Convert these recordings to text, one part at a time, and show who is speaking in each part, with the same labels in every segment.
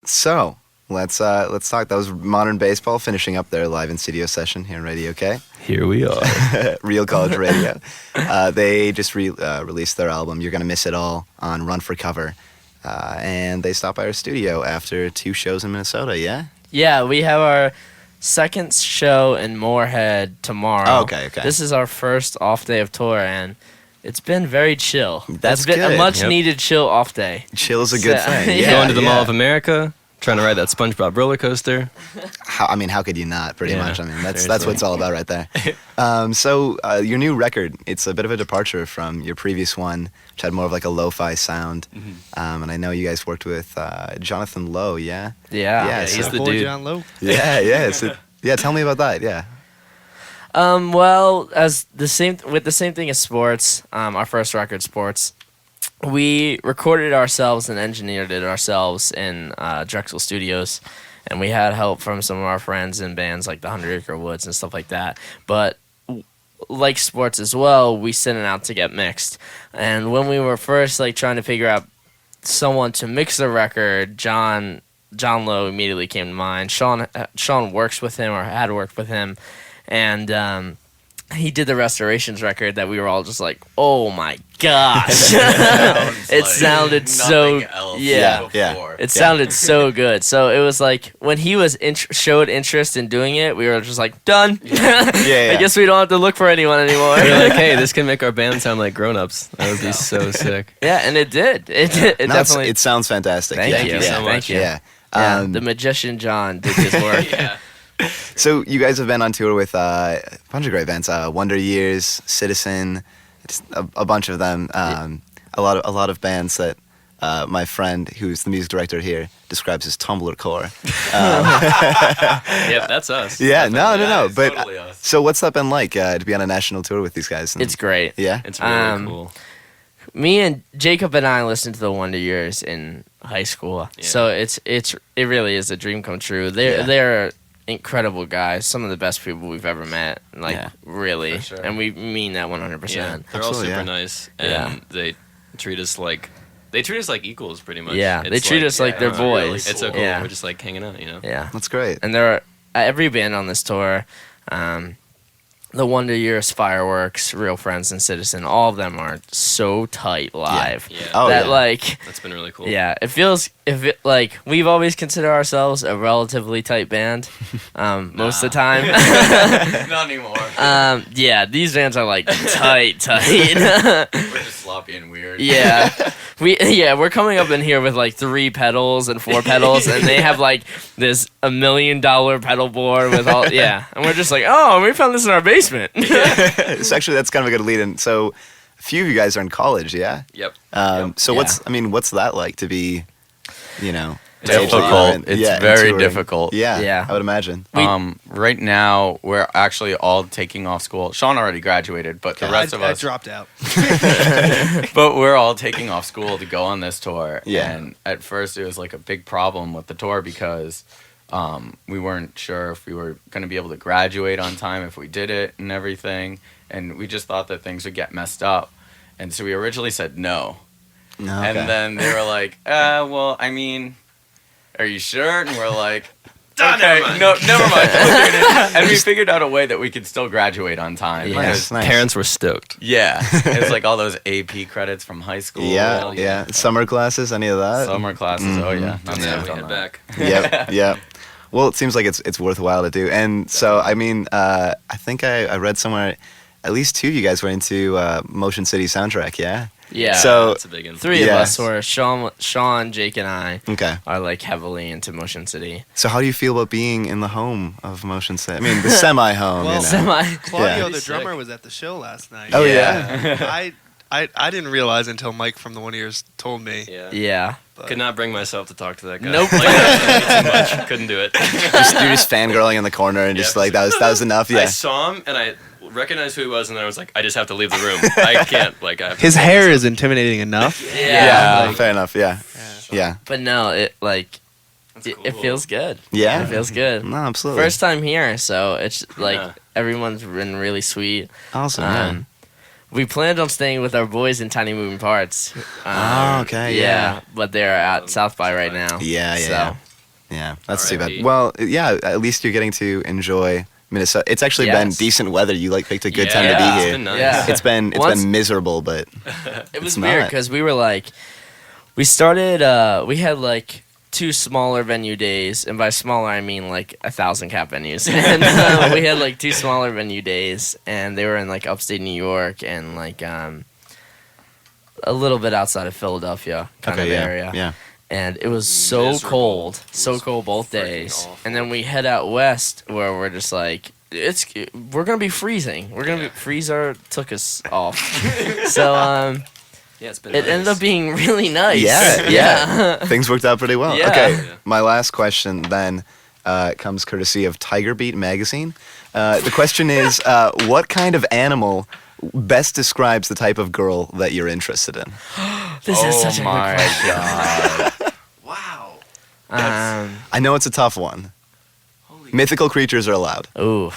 Speaker 1: So let's talk. That was Modern Baseball finishing up their live in studio session here on Radio K.
Speaker 2: Here we are.
Speaker 1: Real College Radio. They just released their album You're Gonna Miss It All on Run for Cover, and they stopped by our studio after 2 shows in Minnesota. Yeah.
Speaker 3: Yeah, we have our second show in Moorhead tomorrow.
Speaker 1: Oh, okay.
Speaker 3: This is our first off day of tour, and it's been very chill.
Speaker 1: That's
Speaker 3: It's been
Speaker 1: good.
Speaker 3: a much
Speaker 2: Yep.
Speaker 3: needed chill off day.
Speaker 1: Chill is a good
Speaker 3: So-
Speaker 1: thing.
Speaker 3: Yeah,
Speaker 2: Going to the Mall of America, trying to ride that SpongeBob roller coaster.
Speaker 1: How could you not? Pretty
Speaker 2: Yeah,
Speaker 1: much. I mean, that's
Speaker 2: seriously.
Speaker 1: what it's all about right there. So your new record, it's a bit of a departure from your previous one, which had more of like a lo-fi sound. And I know you guys worked with Jonathan Lowe. Yeah.
Speaker 3: Yeah.
Speaker 1: Yeah,
Speaker 2: he's
Speaker 1: so-
Speaker 2: the
Speaker 4: Boy
Speaker 2: dude.
Speaker 4: John Lowe.
Speaker 1: Yeah. So, yeah. Tell me about that. Yeah.
Speaker 3: Well, as the same thing as Sports, our first record, Sports, we recorded it ourselves and engineered it ourselves in Drexel Studios, and we had help from some of our friends in bands like the 100 Acre Woods and stuff like that. But like Sports as well, we sent it out to get mixed. And when we were first like trying to figure out someone to mix the record, John Lowe immediately came to mind. Sean works with him or had worked with him, and he did the Restorations record that we were all just like, oh my gosh. It sounded so
Speaker 1: Yeah.
Speaker 3: it sounded so good. So it was like when he was showed interest in doing it, we were just like, done.
Speaker 1: Yeah.
Speaker 3: I guess we don't have to look for anyone anymore.
Speaker 2: We're like, hey, this can make our band sound like grown-ups. That would be so sick.
Speaker 3: Yeah, and it did. It did. It
Speaker 1: No,
Speaker 3: definitely.
Speaker 1: it sounds fantastic.
Speaker 3: Thank
Speaker 1: yeah.
Speaker 3: you.
Speaker 1: Yeah.
Speaker 2: so much.
Speaker 3: Thank you.
Speaker 1: Yeah.
Speaker 3: Yeah, the magician John did his work.
Speaker 1: So you guys have been on tour with a bunch of great bands, Wonder Years, Citizen, just a bunch of them. A lot of bands that my friend, who's the music director here, describes as Tumblr core.
Speaker 2: Yep, that's us.
Speaker 1: Yeah, no.
Speaker 5: it's
Speaker 1: But
Speaker 5: totally us.
Speaker 1: so what's that been like to be on a national tour with these guys? And-
Speaker 3: It's great.
Speaker 1: yeah.
Speaker 2: It's really cool.
Speaker 3: Me and Jacob and I listened to the Wonder Years in high school,
Speaker 2: Yeah.
Speaker 3: so it really is a dream come true.
Speaker 1: Yeah.
Speaker 3: They're incredible guys, some of the best people we've ever met. Like
Speaker 1: Yeah.
Speaker 3: really,
Speaker 5: For sure.
Speaker 3: and we mean that 100%.
Speaker 2: They're all
Speaker 1: Absolutely,
Speaker 2: super
Speaker 1: yeah.
Speaker 2: nice, and
Speaker 3: Yeah.
Speaker 2: they treat us like equals, pretty much.
Speaker 3: Yeah, they
Speaker 2: It's
Speaker 3: treat us like they're
Speaker 5: really
Speaker 3: boys.
Speaker 2: It's so cool.
Speaker 3: Yeah.
Speaker 2: We're just like hanging out, you know.
Speaker 3: Yeah,
Speaker 1: That's great.
Speaker 3: and there are every band on this tour. The Wonder Years, Fireworks, Real Friends, and Citizen, all of them are so tight live.
Speaker 2: Yeah.
Speaker 1: Oh,
Speaker 3: that
Speaker 1: yeah.
Speaker 3: like
Speaker 2: That's been really cool.
Speaker 3: yeah, it feels like we've always considered ourselves a relatively tight band, most of the time.
Speaker 5: Not anymore.
Speaker 3: Yeah, these bands are like tight.
Speaker 5: We're just sloppy and weird.
Speaker 3: Yeah, we're coming up in here with like 3 pedals and 4 pedals, and they have like this $1 million pedal board with all and we're just like, oh, we found this in our basement.
Speaker 1: So actually, that's kind of a good lead in. So a few of you guys are in college, yeah?
Speaker 2: Yep.
Speaker 1: So
Speaker 3: Yeah.
Speaker 1: what's that like to be, you know,
Speaker 2: It's
Speaker 1: the age that you're
Speaker 6: difficult.
Speaker 1: in?
Speaker 6: It's
Speaker 1: Yeah,
Speaker 6: very
Speaker 1: touring.
Speaker 6: difficult.
Speaker 1: Yeah,
Speaker 3: Yeah.
Speaker 1: I would imagine.
Speaker 6: Right now, we're actually all taking off school. Sean already graduated, but the rest of
Speaker 4: I
Speaker 6: us,
Speaker 4: dropped out.
Speaker 6: but we're all taking off school to go on this tour.
Speaker 1: Yeah.
Speaker 6: And at first, it was like a big problem with the tour because we weren't sure if we were going to be able to graduate on time if we did it and everything. And we just thought that things would get messed up. And so we originally said no.
Speaker 1: No,
Speaker 6: And
Speaker 1: okay.
Speaker 6: then they were like, well, I mean, are you sure? And we're like, okay, no, never mind. And we figured out a way that we could still graduate on time.
Speaker 3: Yeah.
Speaker 1: Nice, nice.
Speaker 2: Parents were stoked.
Speaker 6: Yeah. It's like all those AP credits from high school.
Speaker 1: Yeah. Summer classes, any of that?
Speaker 6: Summer classes. Oh, yeah. Not
Speaker 2: Yeah,
Speaker 6: that
Speaker 2: we
Speaker 6: on
Speaker 2: head
Speaker 6: that.
Speaker 2: back.
Speaker 1: Yep. Well, it seems like it's worthwhile to do. And so, I mean, I think I read somewhere at least 2 of you guys were into Motion City soundtrack, yeah?
Speaker 3: Yeah.
Speaker 1: So-
Speaker 2: That's a big one.
Speaker 3: 3 of
Speaker 1: Yeah.
Speaker 3: us were Sean, Jake, and I
Speaker 1: Okay.
Speaker 3: are like heavily into Motion City.
Speaker 1: So how do you feel about being in the home of Motion City? I mean, the semi-home,
Speaker 4: Well,
Speaker 1: you know.
Speaker 3: Semi.
Speaker 4: Claudio,
Speaker 1: Yeah.
Speaker 4: the
Speaker 2: Sick.
Speaker 4: drummer, was at the show last night.
Speaker 1: Oh, yeah?
Speaker 4: I didn't realize until Mike from the One Ears told me.
Speaker 2: Yeah.
Speaker 3: Yeah.
Speaker 4: But
Speaker 2: Could not bring myself to talk to that guy.
Speaker 3: Nope.
Speaker 2: Like, that's too much. Couldn't do it.
Speaker 1: You're just fangirling in the corner and just
Speaker 2: Yeah.
Speaker 1: like, that was enough,
Speaker 2: I
Speaker 1: yeah.
Speaker 2: saw him and I recognized who he was, and then I was like, I just have to leave the room. I can't. Like, I have to
Speaker 4: His
Speaker 2: focus.
Speaker 4: hair is intimidating enough.
Speaker 1: Yeah, fair enough, yeah. Yeah.
Speaker 3: But no, it like
Speaker 2: That's
Speaker 3: it
Speaker 2: cool.
Speaker 3: feels good.
Speaker 1: Yeah?
Speaker 3: It feels good.
Speaker 1: No, absolutely.
Speaker 3: First time here, so it's like
Speaker 2: Yeah.
Speaker 3: everyone's been really sweet.
Speaker 1: Awesome, yeah.
Speaker 3: We planned on staying with our boys in Tiny Moving Parts.
Speaker 1: Oh, okay, yeah.
Speaker 3: But they're at South by right now.
Speaker 1: Yeah.
Speaker 3: So
Speaker 1: Yeah, that's too
Speaker 2: R.I.P.
Speaker 1: bad. Well, yeah, at least you're getting to enjoy Minnesota. It's actually been
Speaker 3: Yes.
Speaker 1: decent weather. You picked a good
Speaker 2: Yeah,
Speaker 1: time to
Speaker 3: Yeah.
Speaker 1: be
Speaker 2: It's
Speaker 1: here.
Speaker 2: been nice.
Speaker 3: Yeah.
Speaker 1: It's been
Speaker 3: Once-
Speaker 1: miserable, but
Speaker 3: It was
Speaker 1: It's
Speaker 3: weird
Speaker 1: not.
Speaker 3: because we were like, we started, we had like 2 smaller venue days, and by smaller I mean like 1,000 cap venues. And we had like 2 smaller venue days, and they were in like upstate New York and like a little bit outside of Philadelphia kind of
Speaker 1: yeah,
Speaker 3: area.
Speaker 1: yeah.
Speaker 3: And it was so
Speaker 2: Miserable.
Speaker 3: cold,
Speaker 2: It
Speaker 3: so
Speaker 2: was
Speaker 3: cold both
Speaker 2: freaking
Speaker 3: days.
Speaker 2: awful.
Speaker 3: And then we head out west where we're just like, we're gonna be freezing. We're gonna be, freezer took us off. So
Speaker 2: Yeah, it's been.
Speaker 3: it ended up being really nice.
Speaker 1: Yeah,
Speaker 3: yeah.
Speaker 1: Things worked out pretty well.
Speaker 3: Yeah.
Speaker 1: Okay,
Speaker 2: Yeah.
Speaker 1: my last question then comes courtesy of Tiger Beat magazine. The question is, what kind of animal best describes the type of girl that you're interested in?
Speaker 3: This is such a good
Speaker 6: my
Speaker 3: question.
Speaker 6: god.
Speaker 2: Wow.
Speaker 1: I know it's a tough one. Mythical creatures are allowed.
Speaker 3: Ooh.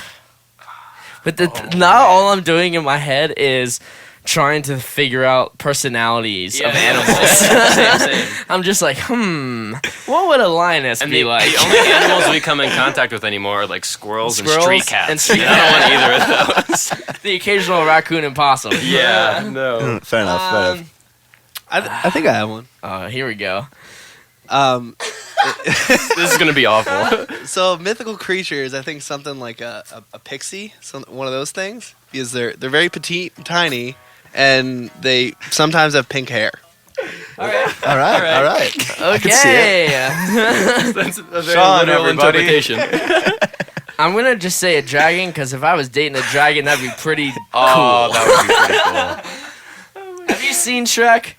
Speaker 3: But now all I'm doing in my head is trying to figure out personalities of animals.
Speaker 2: Same.
Speaker 3: I'm just like, what would a lioness
Speaker 2: And
Speaker 3: be
Speaker 2: the,
Speaker 3: like?
Speaker 2: the only animals we come in contact with anymore are like squirrels and
Speaker 3: Squirrels
Speaker 2: street cats.
Speaker 3: and street
Speaker 2: I don't want either of those.
Speaker 3: The occasional raccoon and possum.
Speaker 2: Yeah, no.
Speaker 1: Fair enough. Fair enough.
Speaker 4: I think I have one.
Speaker 3: Here we go.
Speaker 2: This is gonna be awful.
Speaker 4: So mythical creatures, I think something like a pixie, one of those things, because they're very petite, tiny, and they sometimes have pink hair.
Speaker 1: All right. All right. I can see it.
Speaker 3: Okay.
Speaker 2: That's a very
Speaker 6: Sean,
Speaker 2: literal
Speaker 6: everybody.
Speaker 2: interpretation.
Speaker 3: I'm gonna just say a dragon because if I was dating a dragon, that'd be pretty
Speaker 6: Oh,
Speaker 3: cool.
Speaker 6: that would be pretty cool.
Speaker 3: Have you seen Shrek?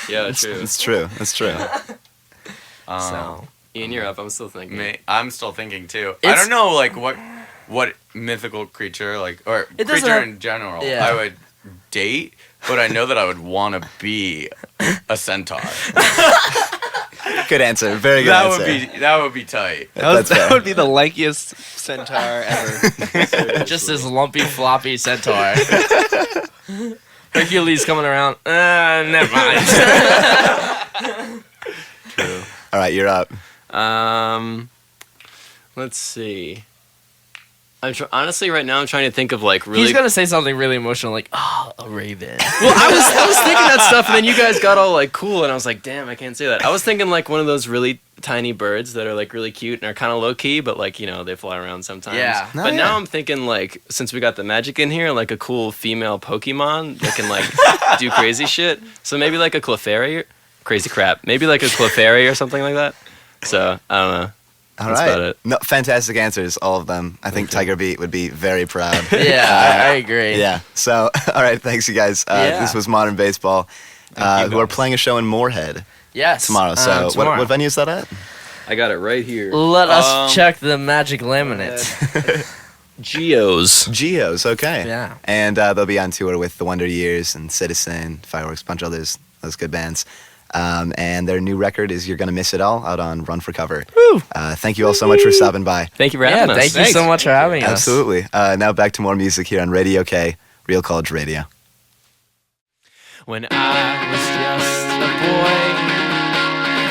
Speaker 2: Yeah, true.
Speaker 1: It's true. It's true.
Speaker 3: So
Speaker 2: Ian, you're up. I'm still thinking.
Speaker 6: I'm still thinking too. I
Speaker 3: It's-
Speaker 6: don't know, like what mythical creature, like or
Speaker 3: It doesn't
Speaker 6: creature
Speaker 3: have-
Speaker 6: in general,
Speaker 3: Yeah.
Speaker 6: I would date, but I know that I would want to be a centaur.
Speaker 1: Good answer. Very good
Speaker 6: That
Speaker 1: answer.
Speaker 6: would be tight.
Speaker 1: That's fair.
Speaker 4: That would be the lankiest centaur ever.
Speaker 3: just this lumpy, floppy centaur. Hercules coming around. Never mind.
Speaker 1: All right, you're up.
Speaker 2: Let's see. Honestly, right now I'm trying to think of like really.
Speaker 3: He's gonna say something really emotional, like, "Oh, a raven."
Speaker 2: Well, I was thinking that stuff, and then you guys got all like cool, and I was like, damn, I can't say that. I was thinking like one of those really tiny birds that are like really cute and are kind of low key, but like they fly around sometimes.
Speaker 3: Yeah.
Speaker 1: Oh,
Speaker 2: But
Speaker 1: yeah.
Speaker 2: now I'm thinking like since we got the magic in here, like a cool female Pokemon that can like do crazy shit. So maybe like a Clefairy, crazy crap. Maybe like a Clefairy or something like that. So I don't know.
Speaker 1: All
Speaker 2: That's
Speaker 1: right.
Speaker 2: about it.
Speaker 1: No, fantastic answers, all of them. I think Tiger Beat would be very proud.
Speaker 3: Yeah, I agree.
Speaker 1: Yeah. So, all right, thanks, you guys.
Speaker 3: Yeah.
Speaker 1: This was Modern Baseball,
Speaker 2: you,
Speaker 1: who are
Speaker 2: guys.
Speaker 1: playing a show in Moorhead
Speaker 3: Yes.
Speaker 1: tomorrow. So,
Speaker 3: tomorrow.
Speaker 1: What venue is that at?
Speaker 2: I got it right here.
Speaker 3: Let us check the magic laminate.
Speaker 2: Geos.
Speaker 1: Geos, okay.
Speaker 3: Yeah.
Speaker 1: And they'll be on tour with The Wonder Years and Citizen, Fireworks, a bunch of those good bands. And their new record is You're Gonna Miss It All out on Run for Cover. Thank you all so much for stopping by.
Speaker 2: Thank you for
Speaker 3: Yeah,
Speaker 2: having us.
Speaker 3: thank you so much for having us.
Speaker 1: Absolutely. Now back to more music here on Radio K, Real College Radio.
Speaker 2: When I was just a boy,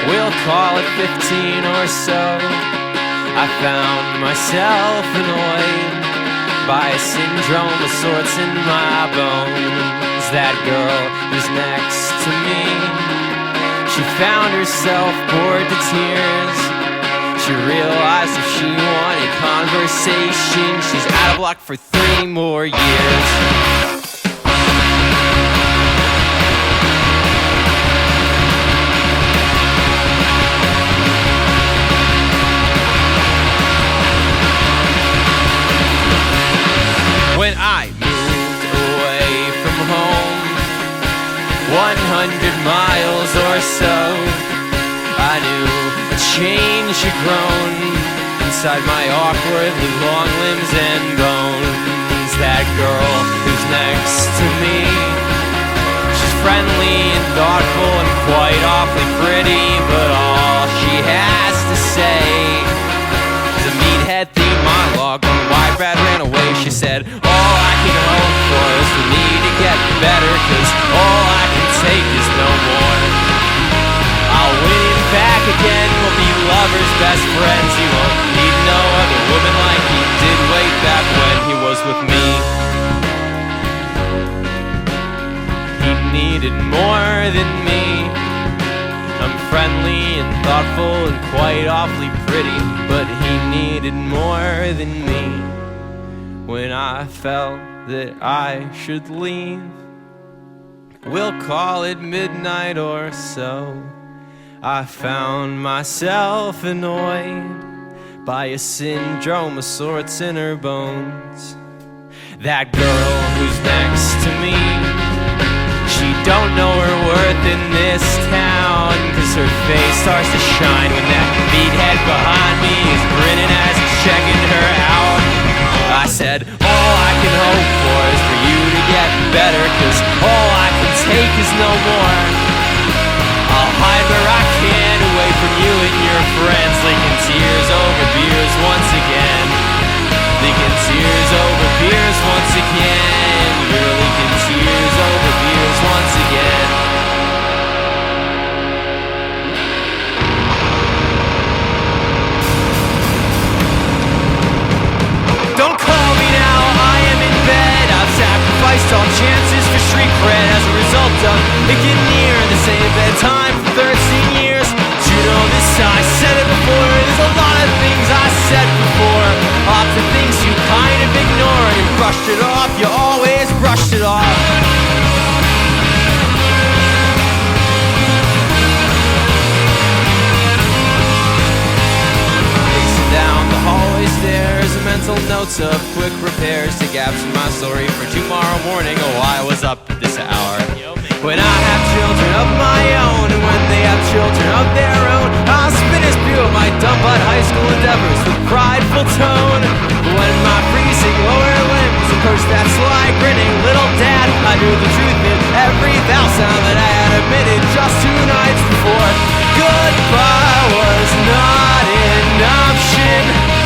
Speaker 2: we'll call it 15 or so, I found myself annoyed by a syndrome of sorts in my bones. That girl who's next to me, she found herself bored to tears. She realized if she wanted conversation, she's out of luck for 3 more years. When I moved away from home, 100 miles or so, I knew a change had grown inside my awkwardly long limbs and bones. That girl who's next to me, she's friendly and thoughtful and quite awfully pretty, but all she has to say is a meathead theme monologue on why Brad ran away. She said, all I can hope for is for me to get better, cause all I can take is no more. I'll win it back again, we'll be lovers best friends. He won't need no other woman like he did way back when he was with me. He needed more than me. I'm friendly and thoughtful and quite awfully pretty, but he needed more than me. When I felt that I should leave, we'll call it midnight or so, I found myself annoyed by a syndrome of sorts in her bones. That girl who's next to me, she don't know her worth in this town, 'cause her face starts to shine when that meathead behind me is grinning as he's checking her out. I said, all I can hope for is for you to get better, 'cause all I can take is no more. I'll hide where I can away from you and your friends, leaking tears over beers once again. Leaking tears over beers once again. You're leaking tears over beers once again. Don't call me now, I am in bed. I've sacrificed all chances for street cred as a result of making near the same bedtime for 13 years. Do you know this? I said it before. There's a lot of things I said before, lots of things you kind of ignore. You brushed it off, you always brushed it off. Down the hallway stairs, mental notes of quick repairs to gaps in my story for tomorrow morning. Oh, I was up at this hour. When I have children of my own, and when they have children of their own, I'll spin a spew of my dumb butt high school endeavors with prideful tone. But when my freezing lower limbs approach that sly grinning little dad, I knew the truth in every vowel sound that I had emitted just 2 nights before. Goodbye was not an option,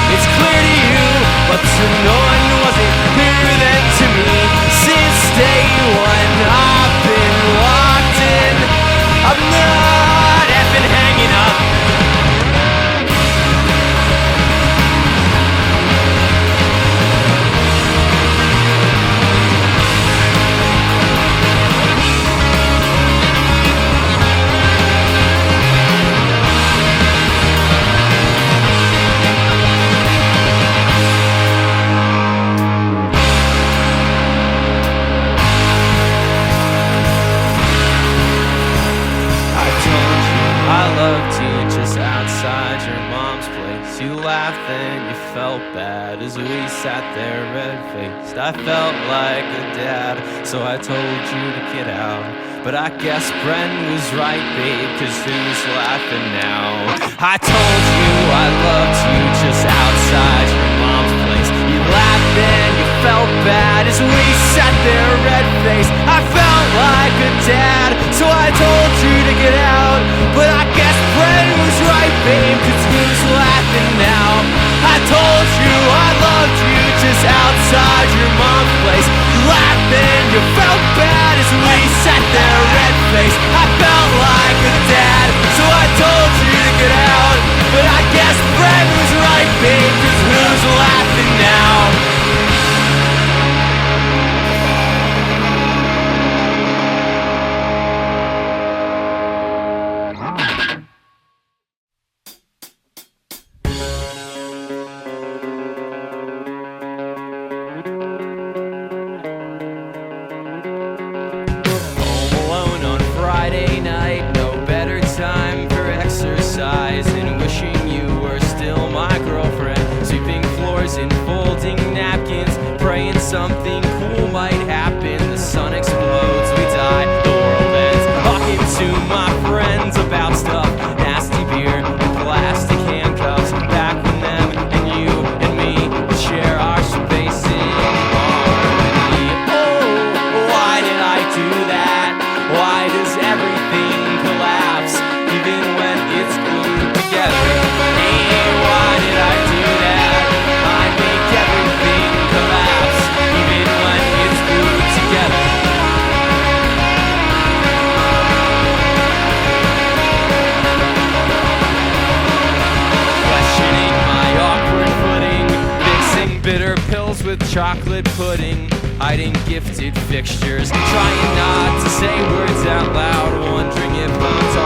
Speaker 2: it's clear to you, but to no one was it clear then to me. Since day one I've been locked in, I'm not effing hanging up. I loved you just outside your mom's place. You laughed and you felt bad as we sat there red-faced. I felt like a dad, so I told you to get out. But I guess Bren was right, babe, 'cause who's laughing now? I told you I loved you just outside your mom's place. You laughed and you felt bad as we sat there red-faced. I felt like a dad, so I told you to get out. But I guess Bren was right, babe, 'cause who's laughing now? I told you I loved you just outside your mom's place. You laughed and you felt bad as we sat there red-faced. I felt like a dad, so I told you to get out. But I guess Bren was right, babe, 'cause who's laughing now? Friday night, no better time for exercise, and wishing you were with chocolate pudding, hiding gifted fixtures, trying not to say words out loud, wondering if I'm